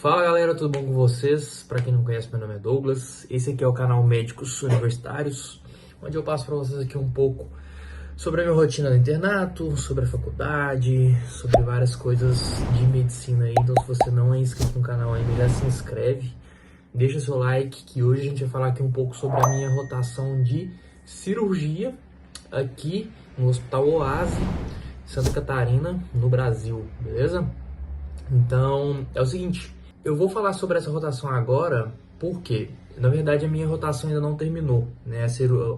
Fala galera, tudo bom com vocês? Para quem não conhece, meu nome é Douglas. Esse aqui é o canal Médicos Universitários, onde eu passo para vocês aqui um pouco sobre a minha rotina no internato, sobre a faculdade, sobre várias coisas de medicina aí. Então, se você não é inscrito no canal ainda, já se inscreve, deixa seu like, que hoje a gente vai falar aqui um pouco sobre a minha rotação de cirurgia aqui no Hospital Oasi, Santa Catarina, no Brasil, beleza? Então, é o seguinte, eu vou falar sobre essa rotação agora, porque, na verdade, a minha rotação ainda não terminou, né?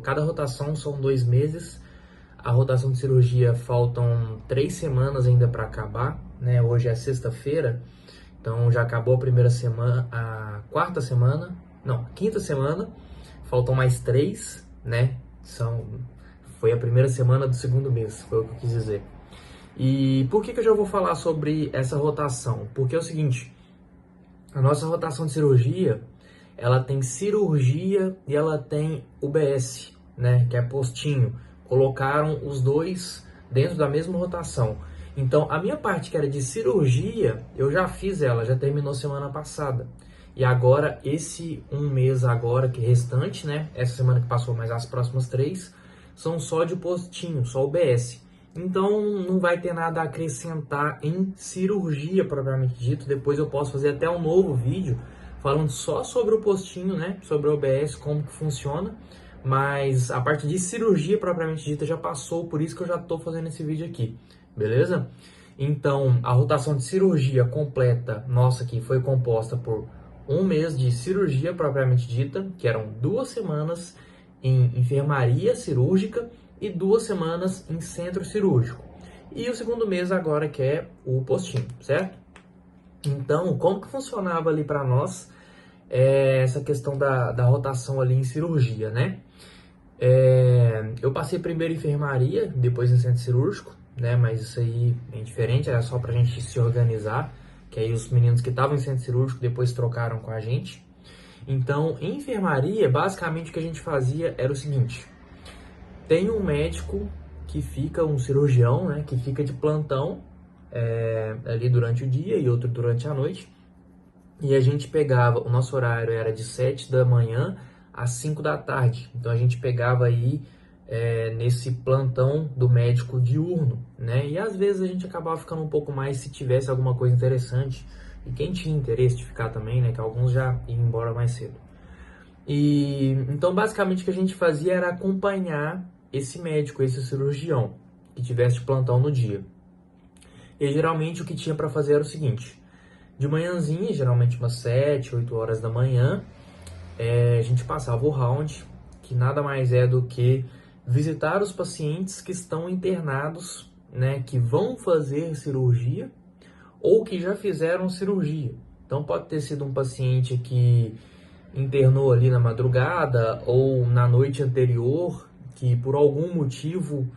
Cada rotação são 2 meses, a rotação de cirurgia faltam 3 semanas ainda para acabar, né? Hoje é sexta-feira, então já acabou a primeira semana, a quinta semana, faltam mais 3, né? Foi a primeira semana do segundo mês, foi o que eu quis dizer. E por que eu já vou falar sobre essa rotação? Porque é o seguinte, a nossa rotação de cirurgia, ela tem cirurgia e ela tem UBS, né, que é postinho. Colocaram os dois dentro da mesma rotação. Então, a minha parte que era de cirurgia, eu já fiz ela, já terminou semana passada. E agora, esse um mês agora, que é restante, né, essa semana que passou, mais as próximas 3, são só de postinho, só UBS. Então, não vai ter nada a acrescentar em cirurgia propriamente dito. Depois eu posso fazer até um novo vídeo falando só sobre o postinho, né? Sobre o OBS, como que funciona. Mas a parte de cirurgia propriamente dita já passou, por isso que eu já estou fazendo esse vídeo aqui, beleza? Então, a rotação de cirurgia completa nossa aqui foi composta por um mês de cirurgia propriamente dita, que eram 2 semanas em enfermaria cirúrgica e 2 semanas em centro cirúrgico. E o segundo mês agora que é o postinho, certo? Então, como que funcionava ali para nós essa questão da rotação ali em cirurgia, né? Eu passei primeiro em enfermaria, depois em centro cirúrgico, né? Mas isso aí é diferente, era só pra gente se organizar, que aí os meninos que estavam em centro cirúrgico depois trocaram com a gente. Então, em enfermaria, basicamente o que a gente fazia era o seguinte: tem um médico que fica, um cirurgião, né, que fica de plantão ali durante o dia e outro durante a noite. E a gente pegava, o nosso horário era de 7 da manhã às 5 da tarde. Então a gente pegava aí nesse plantão do médico diurno, né? E às vezes a gente acabava ficando um pouco mais se tivesse alguma coisa interessante. E quem tinha interesse de ficar também, né? Que alguns já iam embora mais cedo. E então basicamente o que a gente fazia era acompanhar esse médico, esse cirurgião que tivesse de plantão no dia. E geralmente o que tinha para fazer era o seguinte: de manhãzinha, geralmente umas 7, 8 horas da manhã, a gente passava o round, que nada mais é do que visitar os pacientes que estão internados, né, que vão fazer cirurgia ou que já fizeram cirurgia. Então pode ter sido um paciente que internou ali na madrugada ou na noite anterior, que por algum motivo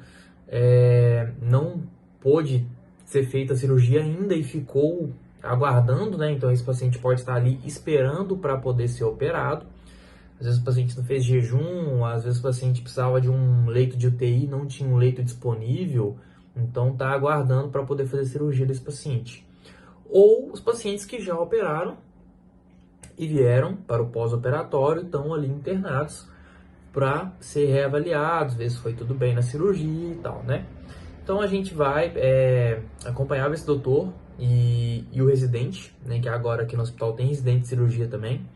não pôde ser feita a cirurgia ainda e ficou aguardando, né? Então esse paciente pode estar ali esperando para poder ser operado. Às vezes o paciente não fez jejum, às vezes o paciente precisava de um leito de UTI, não tinha um leito disponível, então está aguardando para poder fazer a cirurgia desse paciente. Ou os pacientes que já operaram e vieram para o pós-operatório, estão ali internados para ser reavaliados, ver se foi tudo bem na cirurgia e tal, né? Então a gente vai acompanhar esse doutor e o residente, né? Que agora aqui no hospital tem residente de cirurgia também.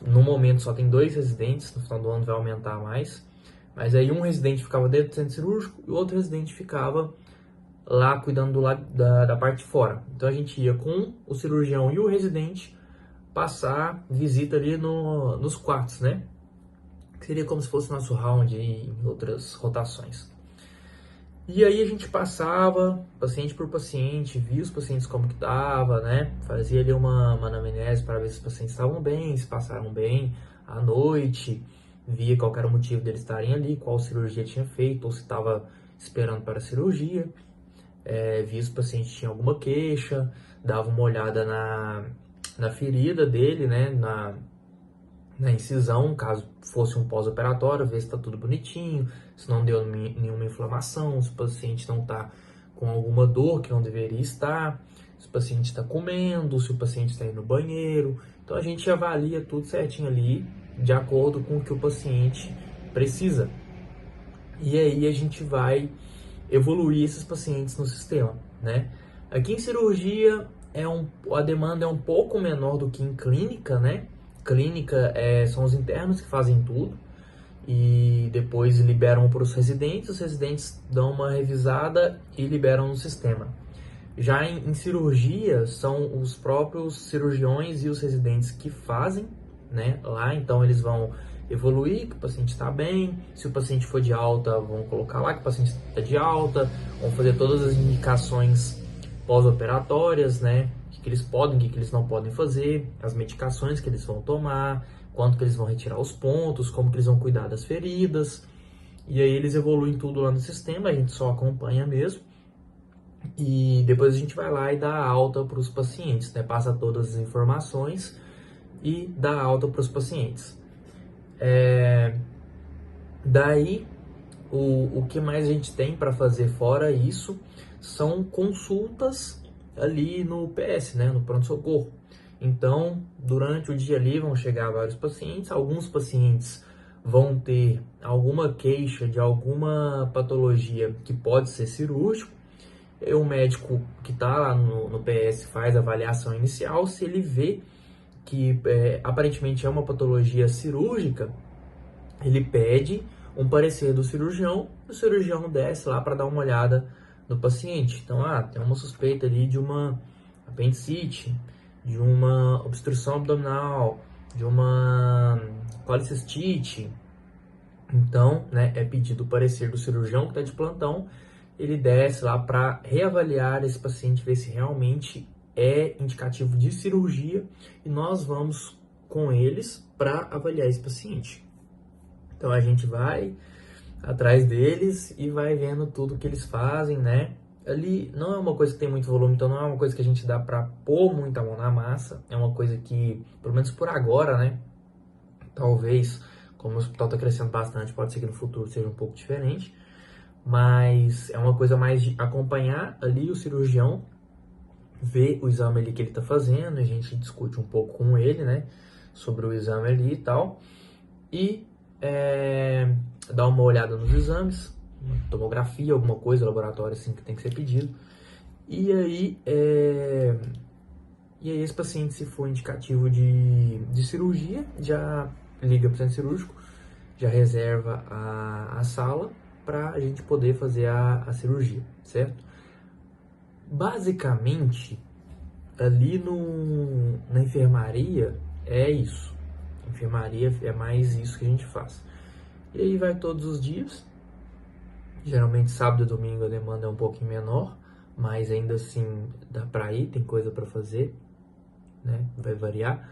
No momento só tem 2 residentes, no final do ano vai aumentar mais. Mas aí um residente ficava dentro do centro cirúrgico e o outro residente ficava lá cuidando do lado da parte de fora. Então a gente ia com o cirurgião e o residente passar visita ali nos quartos, né? Que seria como se fosse nosso round em outras rotações. E aí a gente passava paciente por paciente, via os pacientes como que tava, né? Fazia ali uma anamnese para ver se os pacientes estavam bem, se passaram bem à noite, via qual era o motivo deles estarem ali, qual cirurgia tinha feito, ou se estava esperando para a cirurgia. Via se o paciente tinha alguma queixa, dava uma olhada na ferida dele, né? Na incisão, caso fosse um pós-operatório, ver se está tudo bonitinho, se não deu nenhuma inflamação, se o paciente não está com alguma dor que não deveria estar, se o paciente está comendo, se o paciente está indo no banheiro. Então a gente avalia tudo certinho ali, de acordo com o que o paciente precisa. E aí a gente vai evoluir esses pacientes no sistema, né? Aqui em cirurgia a demanda é um pouco menor do que em clínica, né? Clínica são os internos que fazem tudo e depois liberam para os residentes dão uma revisada e liberam no sistema. Já em cirurgia, são os próprios cirurgiões e os residentes que fazem, né, lá, então eles vão evoluir, que o paciente está bem, se o paciente for de alta, vão colocar lá que o paciente está de alta, vão fazer todas as indicações pós-operatórias, né, o que eles podem, o que eles não podem fazer, as medicações que eles vão tomar, quanto que eles vão retirar os pontos, como que eles vão cuidar das feridas, e aí eles evoluem tudo lá no sistema, a gente só acompanha mesmo. E depois a gente vai lá e dá alta para os pacientes, né? Passa todas as informações e dá alta para os pacientes. Daí, o que mais a gente tem para fazer fora isso são consultas ali no PS, né? No pronto-socorro. Então, durante o dia ali vão chegar vários pacientes, alguns pacientes vão ter alguma queixa de alguma patologia que pode ser cirúrgico. O médico que está lá no PS faz a avaliação inicial, se ele vê que aparentemente é uma patologia cirúrgica, ele pede um parecer do cirurgião, e o cirurgião desce lá para dar uma olhada no paciente. Então, tem uma suspeita ali de uma apendicite, de uma obstrução abdominal, de uma colicistite. Então, né, é pedido o parecer do cirurgião que está de plantão, ele desce lá para reavaliar esse paciente, ver se realmente é indicativo de cirurgia e nós vamos com eles para avaliar esse paciente. Então a gente vai atrás deles e vai vendo tudo que eles fazem, né? Ali não é uma coisa que tem muito volume, então não é uma coisa que a gente dá para pôr muita mão na massa, é uma coisa que, pelo menos por agora, né? Talvez, como o hospital está crescendo bastante, pode ser que no futuro seja um pouco diferente. Mas é uma coisa mais de acompanhar ali o cirurgião, ver o exame ali que ele está fazendo, a gente discute um pouco com ele, né, sobre o exame ali e tal, e dar uma olhada nos exames, uma tomografia, alguma coisa, laboratório assim que tem que ser pedido, e aí esse paciente, se for indicativo de cirurgia, já liga para o centro cirúrgico, já reserva a sala, para a gente poder fazer a cirurgia, certo? Basicamente, ali na enfermaria é isso. A enfermaria é mais isso que a gente faz. E aí vai todos os dias. Geralmente sábado e domingo a demanda é um pouquinho menor, mas ainda assim dá para ir, tem coisa para fazer, né? Vai variar.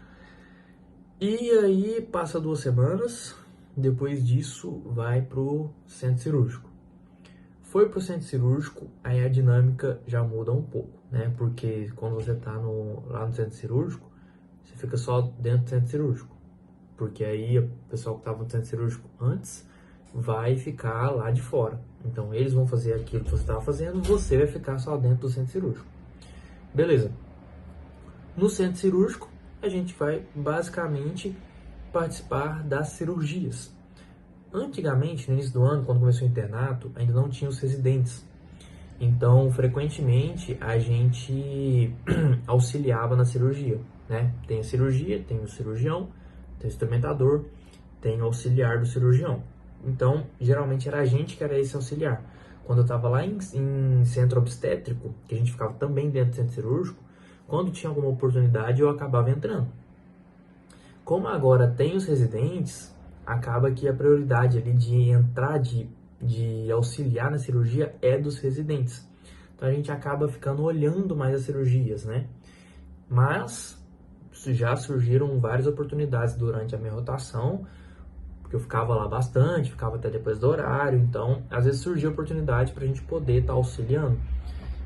E aí passa 2 semanas. Depois disso, vai pro centro cirúrgico. Foi pro centro cirúrgico, aí a dinâmica já muda um pouco, né? Porque quando você tá lá no centro cirúrgico, você fica só dentro do centro cirúrgico. Porque aí o pessoal que estava no centro cirúrgico antes vai ficar lá de fora. Então eles vão fazer aquilo que você estava fazendo, você vai ficar só dentro do centro cirúrgico. Beleza. No centro cirúrgico, a gente vai basicamente participar das cirurgias. Antigamente, no início do ano, quando começou o internato, ainda não tinha os residentes. Então, frequentemente, a gente auxiliava na cirurgia, né? Tem a cirurgia, tem o cirurgião, tem o instrumentador, tem o auxiliar do cirurgião. Então, geralmente era a gente que era esse auxiliar. Quando eu estava lá em centro obstétrico, que a gente ficava também dentro do centro cirúrgico, quando tinha alguma oportunidade, eu acabava entrando. Como agora tem os residentes, acaba que a prioridade ali de entrar, de auxiliar na cirurgia é dos residentes. Então a gente acaba ficando olhando mais as cirurgias, né? Mas já surgiram várias oportunidades durante a minha rotação, porque eu ficava lá bastante, ficava até depois do horário, então às vezes surgia oportunidade para a gente poder estar auxiliando.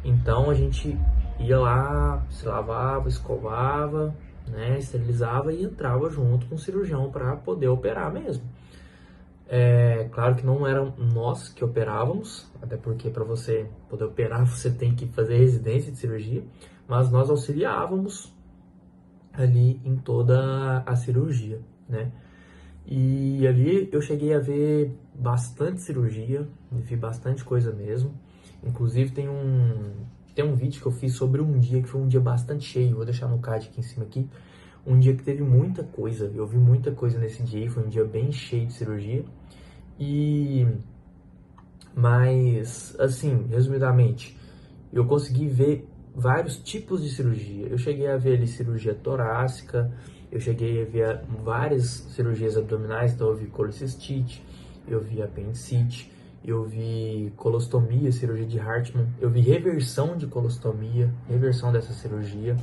Então a gente ia lá, se lavava, escovava, né, esterilizava e entrava junto com o cirurgião para poder operar mesmo. Claro que não eram nós que operávamos, até porque para você poder operar você tem que fazer residência de cirurgia, mas nós auxiliávamos ali em toda a cirurgia, né? E ali eu cheguei a ver bastante cirurgia, vi bastante coisa mesmo. Inclusive tem um vídeo que eu fiz sobre um dia que foi um dia bastante cheio, vou deixar no card aqui em cima aqui. Um dia que teve muita coisa, eu vi muita coisa nesse dia, foi um dia bem cheio de cirurgia. Mas, assim, resumidamente, eu consegui ver vários tipos de cirurgia. Eu cheguei a ver ali cirurgia torácica, eu cheguei a ver várias cirurgias abdominais, então eu vi colecistite, eu vi apendicite, eu vi colostomia, cirurgia de Hartmann, eu vi reversão de colostomia, reversão dessa cirurgia,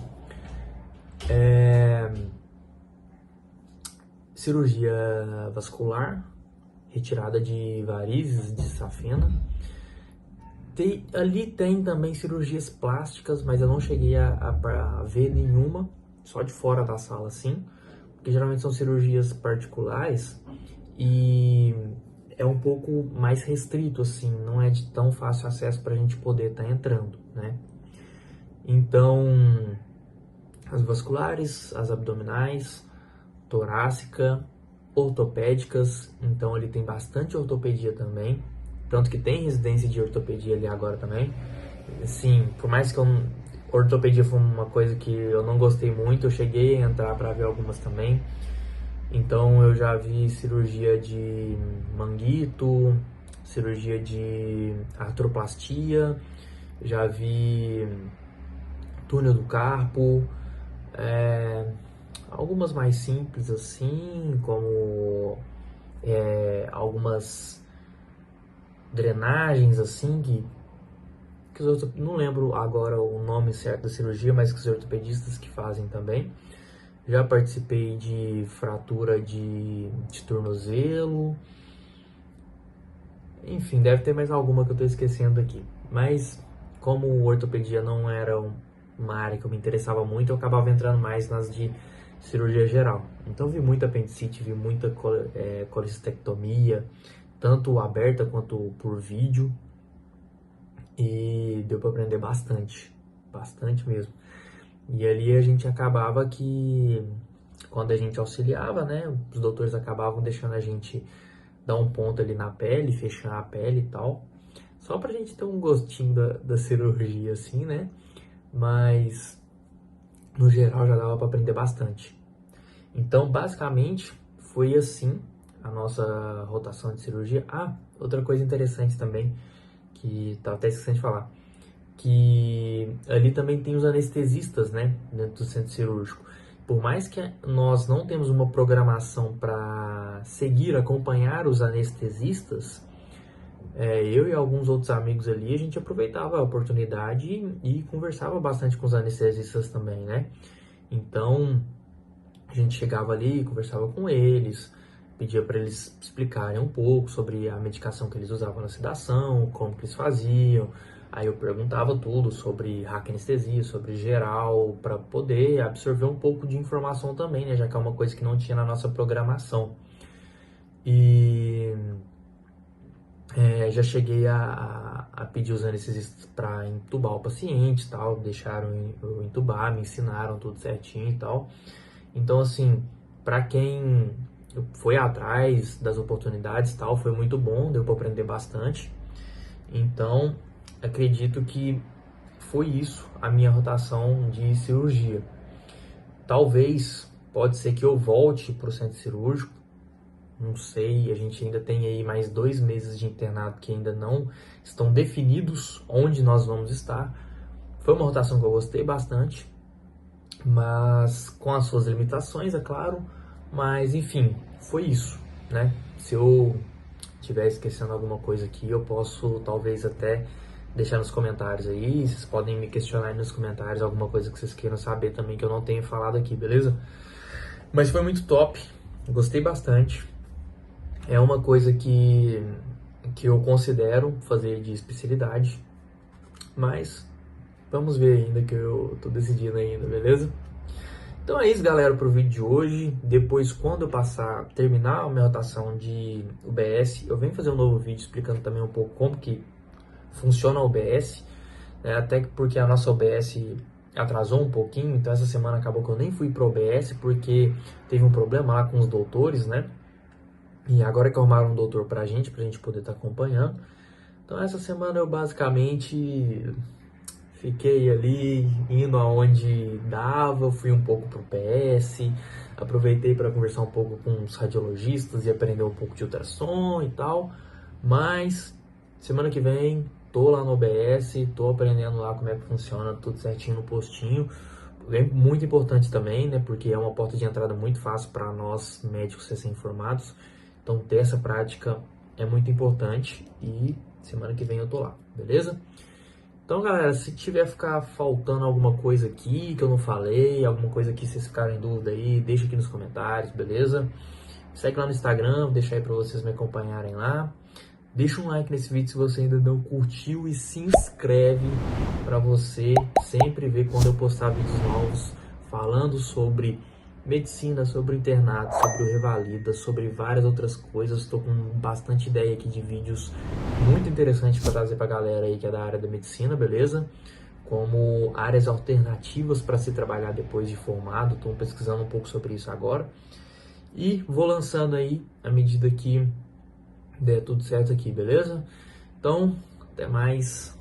cirurgia vascular, retirada de varizes, de safena. Ali tem também cirurgias plásticas, mas eu não cheguei a ver nenhuma, só de fora da sala assim, porque geralmente são cirurgias particulares e é um pouco mais restrito assim, não é de tão fácil acesso para a gente poder estar entrando, né? Então, as vasculares, as abdominais, torácica, ortopédicas, então ele tem bastante ortopedia também, tanto que tem residência de ortopedia ali agora também. Assim, por mais que ortopedia foi uma coisa que eu não gostei muito, eu cheguei a entrar para ver algumas também. Então eu já vi cirurgia de manguito, cirurgia de artroplastia, já vi túnel do carpo, algumas mais simples assim, como algumas drenagens assim que não lembro agora o nome certo da cirurgia, mas que os ortopedistas que fazem também. Já participei de fratura de tornozelo, enfim, deve ter mais alguma que eu estou esquecendo aqui, mas como ortopedia não era uma área que eu me interessava muito, eu acabava entrando mais nas de cirurgia geral. Então vi muita apendicite, vi muita colecistectomia, tanto aberta quanto por vídeo, e deu para aprender bastante, bastante mesmo. E ali a gente acabava que, quando a gente auxiliava, né, os doutores acabavam deixando a gente dar um ponto ali na pele, fechar a pele e tal, só pra gente ter um gostinho da cirurgia, assim, né, mas no geral já dava para aprender bastante. Então, basicamente, foi assim a nossa rotação de cirurgia. Ah, outra coisa interessante também, que tava até esquecendo de falar, que ali também tem os anestesistas, né, dentro do centro cirúrgico. Por mais que nós não temos uma programação para seguir, acompanhar os anestesistas, eu e alguns outros amigos ali, a gente aproveitava a oportunidade e conversava bastante com os anestesistas também, né? Então, a gente chegava ali, conversava com eles, pedia para eles explicarem um pouco sobre a medicação que eles usavam na sedação, como que eles faziam. Aí eu perguntava tudo sobre raquianestesia, sobre geral, para poder absorver um pouco de informação também, né? Já que é uma coisa que não tinha na nossa programação. E já cheguei a pedir os anestesistas para entubar o paciente e tal, deixaram eu entubar, me ensinaram tudo certinho e tal. Então, assim, para quem foi atrás das oportunidades e tal, foi muito bom, deu para aprender bastante. Então, acredito que foi isso a minha rotação de cirurgia. Talvez, pode ser que eu volte para o centro cirúrgico, não sei, a gente ainda tem aí mais 2 meses de internato que ainda não estão definidos onde nós vamos estar. Foi uma rotação que eu gostei bastante, mas com as suas limitações, é claro, mas enfim, foi isso, né? Se eu estiver esquecendo alguma coisa aqui, eu posso talvez até deixar nos comentários aí, vocês podem me questionar aí nos comentários alguma coisa que vocês queiram saber também que eu não tenha falado aqui, beleza? Mas foi muito top, gostei bastante, é uma coisa que eu considero fazer de especialidade, mas vamos ver ainda, que eu tô decidindo ainda, beleza? Então é isso, galera, pro vídeo de hoje. Depois, quando eu terminar a minha rotação de UBS, eu venho fazer um novo vídeo explicando também um pouco como que funciona a UBS, né? Até porque a nossa UBS atrasou um pouquinho, então essa semana acabou que eu nem fui pro OBS porque teve um problema lá com os doutores, né? E agora que arrumaram um doutor pra gente poder estar acompanhando. Então essa semana eu basicamente fiquei ali indo aonde dava, fui um pouco pro PS, aproveitei para conversar um pouco com os radiologistas e aprender um pouco de ultrassom e tal. Mas semana que vem tô lá no OBS, tô aprendendo lá como é que funciona tudo certinho no postinho. É muito importante também, né? Porque é uma porta de entrada muito fácil para nós médicos recém-formados. Então ter essa prática é muito importante e semana que vem eu tô lá, beleza? Então, galera, se tiver ficar faltando alguma coisa aqui que eu não falei, alguma coisa que vocês ficarem em dúvida aí, deixa aqui nos comentários, beleza? Segue lá no Instagram, vou deixar aí pra vocês me acompanharem lá. Deixa um like nesse vídeo se você ainda não curtiu e se inscreve para você sempre ver quando eu postar vídeos novos falando sobre medicina, sobre o internato, sobre o Revalida, sobre várias outras coisas. Estou com bastante ideia aqui de vídeos muito interessantes para trazer para a galera aí que é da área da medicina, beleza? Como áreas alternativas para se trabalhar depois de formado. Estou pesquisando um pouco sobre isso agora. E vou lançando aí à medida que der tudo certo aqui, beleza? Então, até mais.